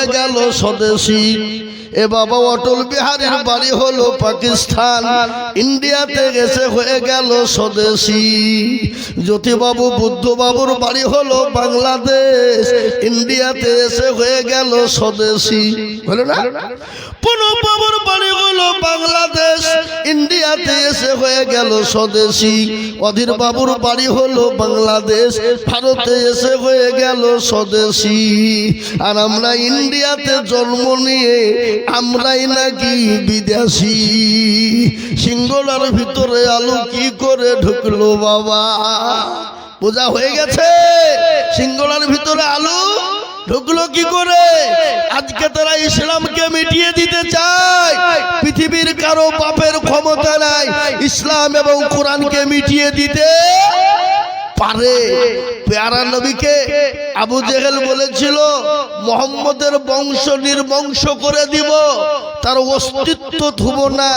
হয়ে গেল স্বদেশী। এ বাবা অটল বিহারীর বাড়ি হলো পাকিস্তান, ইন্ডিয়াতে এসে হয়ে গেল স্বদেশী। জ্যোতিবাবু বুদ্ধবাবুর বাড়ি হলো বাংলাদেশ, ইন্ডিয়াতে এসে হয়ে গেল স্বদেশী। হলো না? প্রণববাবুর বাড়ি হলো বাংলাদেশ, ইন্ডিয়াতে এসে হয়ে গেল স্বদেশী। অধীর বাবুর বাড়ি হলো বাংলাদেশ, ভারতে এসে হয়ে গেল স্বদেশী। আর আমরা ইন্ডিয়াতে জন্ম নিয়ে আমরাই নাকি বিদেশি। সিঙ্গলার ভিতরে আলু কি করে ঢুকলো বাবা? বোঝা হয়ে গেছে? সিঙ্গলার ভিতরে আলু ঢুকলো কি করে? আজকে তারা ইসলামকে মিটিয়ে দিতে চায়। পৃথিবীর কারো বাপের ক্ষমতা নাই ইসলাম এবং কোরআনকে মিটিয়ে দিতে পারে। প্যারা নবীকে আবু জেহেল বলেছিল মুহাম্মদের বংশ নির্বংশ করে দিব, তার অস্তিত্ব থুব না।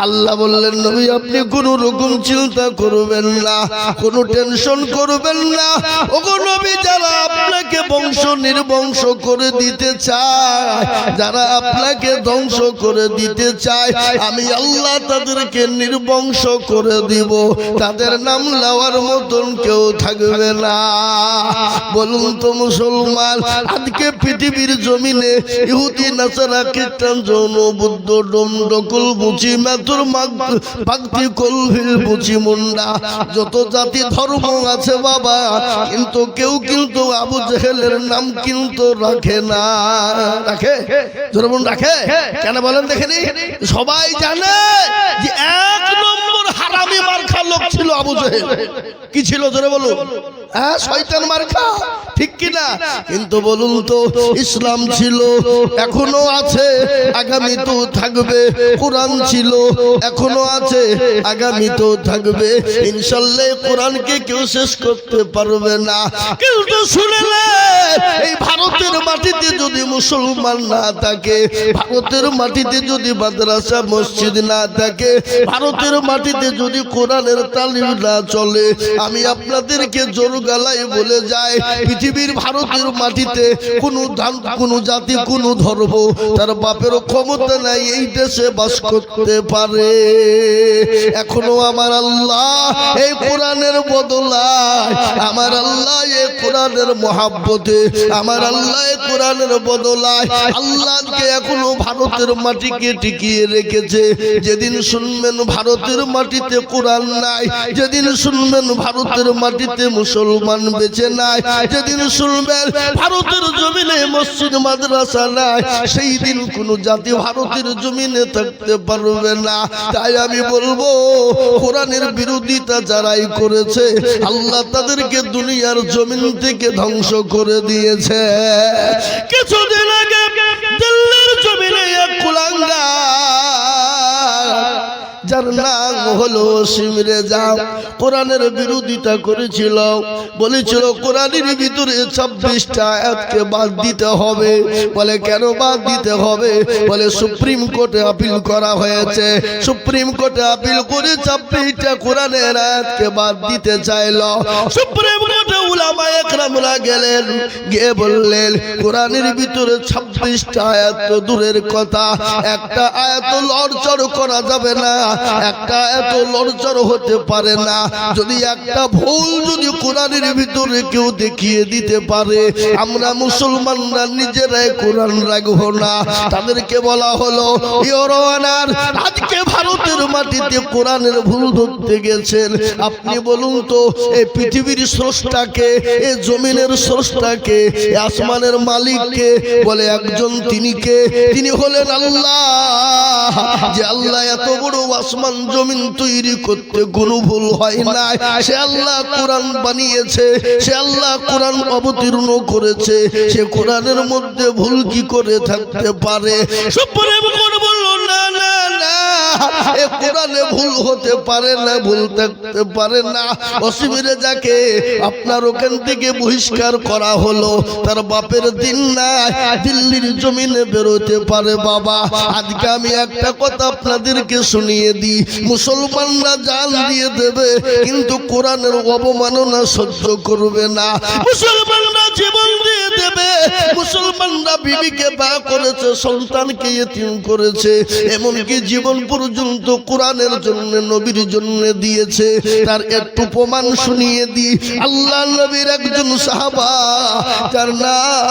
আল্লাহ বললেন নবী আপনি কোনো রকম চিন্তা করবেন না, কোনো টেনশন করবেন না। ওগো নবী, যারা আপনাকে বংশ নির্বংশ করে দিতে চায়, যারা আপনাকে ধ্বংস করে দিতে চায়, আমি আল্লাহ তাদেরকে নির্বংশ করে দিব। তাদের নাম নেওয়ার মতন কেউ থাকবে না। বলুন তো মুসলমান, আজকে পৃথিবীর জমিনে ইহুদি নাসারা খ্রিস্টান জৈন বুদ্ধ ডোম ডকুল বুচি মেথুর ভাক্তি কলভিল বুচি মুন্ডা যত জাতি ধর্ম আছে বাবা, কিন্তু কেউ কিন্তু আবু জেহেলের নাম কিন্তু রাখে না। রাখে? জোরবন রাখে? কেন বলেন দেখেনি? সবাই জানে যে এক নম্বর হারামি মার্কা লোক ছিল আবু জেহেল। কি ছিল জোরে বলুন? হ্যাঁ, শয়তান মার্কা, ঠিক কিনা? কিন্তু বলুন তো, ইসলাম ছিল, এখনো আছে, আগামী তো থাকবে। কোরআন ছিল, এখনো আছে, আগামী তো থাকবে। ইনশাআল্লাহ কোরআনকে কেউ শেষ করতে পারবে না। কিন্তু শুনে এই ভারতের মাটিতে যদি মুসলমান না থাকে, ভারতের মাটিতে যদি মাদ্রাসা মসজিদ না থাকে, ভারতের মাটিতে যদি কোরআনের তালিম না চলে, আমি আপনাদেরকে জোর গলায় বলে যাই, পৃথিবীর ভারতের মাটিতে কোনো জাতি কোনো ধর্ম তার বাপের ক্ষমতা নাই এই দেশে বাস করতে পারে। এখনো আমার আল্লাহ এই কোরআনের বদলায়, আমার আল্লাহ এই কোরআনের মহাব্বতে, আমার আল্লাহ এই কোরআনের বদলায় আল্লাহকে এখনো ভারতের মাটিকে টিকিয়ে রেখেছে। যেদিন শুনবেন ভারতের মাটিতে কোরআন নাই, যেদিন শুনবেন ভারতের মাটিতে মুসলমান বেঁচে নাই, যেদিন শুনবেন ভারতের জমিনে মসজিদ মাদ্রাসা নাই, সেই দিন কোন জাতি ভারতের জমিনে থাকতে পারবে না। তাই আমি বলবো, কোরআনের বিরোধিতা যারাই করেছে আল্লাহ তাদেরকে দুনিয়ার জমিন থেকে ধ্বংস করে দিয়েছে। কিছুদিন আগে দিল্লির জমিনে এক কুলাঙ্গা, যার নাম হলো সিমরে যাও, কোরআনের বিরোধিতা করেছিল। বলেছিল কোরআনের ভিতরে 26টা আয়াতকে বাদ দিতে হবে। বলে কেন বাদ দিতে হবে? বলে সুপ্রিম কোর্টে আপিল করা হয়েছে, সুপ্রিম কোর্টে আপিল করে 26টা কোরআনের আয়াতকে বাদ দিতে চাইল। সুপ্রিম কোর্টে উলামায়ে কেরামরা গেলেন, গিয়ে বললেন কোরআনের ভিতরে 26টা আয়াত তো দূরের কথা, একটা আয়াত লড়চড় করা যাবে না, একটা এত লড়চড় হতে পারে না। যদি একটা ভুল যদি কোরআনের ভিতরে কেউ দেখিয়ে দিতে পারে, আমরা মুসলমানরা নিজেরাই কোরআন রাখবো না। তাদেরকে বলা হলো, ইওর অনার, আজকে ভারতের মাটিতে কোরআনের ভুল ধরতে গেছেন, আপনি বলুন তো এই পৃথিবীর স্রষ্টাকে, এই জমিনের স্রষ্টাকে, এই আসমানের মালিককে? বলে একজন, তিনি কে? তিনি হলেন আল্লাহ। যে আল্লাহ এত বড় আসমান জমিন তৈরি করতে কোনো ভুল হয় না, সে আল্লাহ কোরআন বানিয়েছে, সে আল্লাহ কোরআন অবতীর্ণ করেছে, সে কোরআনের মধ্যে ভুল কি করে থাকতে পারে? সুপ্রিম কোর্ট বলল না না না, এ কোরআনে ভুল হতে পারে না, ভুল থাকতে পারে না। অসীমিরে যাকে আপনার ওখান থেকে বহিষ্কার করা হলো, তার বাপের দিন নাই, দিল্লির জমিনে বেরোতে পারে। বাবা আজকে আমি একটা কথা আপনাদেরকে শুনিয়ে দিই, মুসলমানরা জান দিয়ে দেবে কিন্তু কোরআনের অবমাননা সহ্য করবে না। মুসলমানরা জীবন দিয়ে দেবে। মুসলমানরা বিবিকে বা করেছে, সন্তানকে ইতিম করেছে, এমনকি জীবন পর্যন্ত কোরআনের জন্য নবীর জন্য দিয়েছে। তার একটু প্রমাণ শুনিয়ে দিই। আল্লাহ নবীর একজন সাহাবা, তার নাম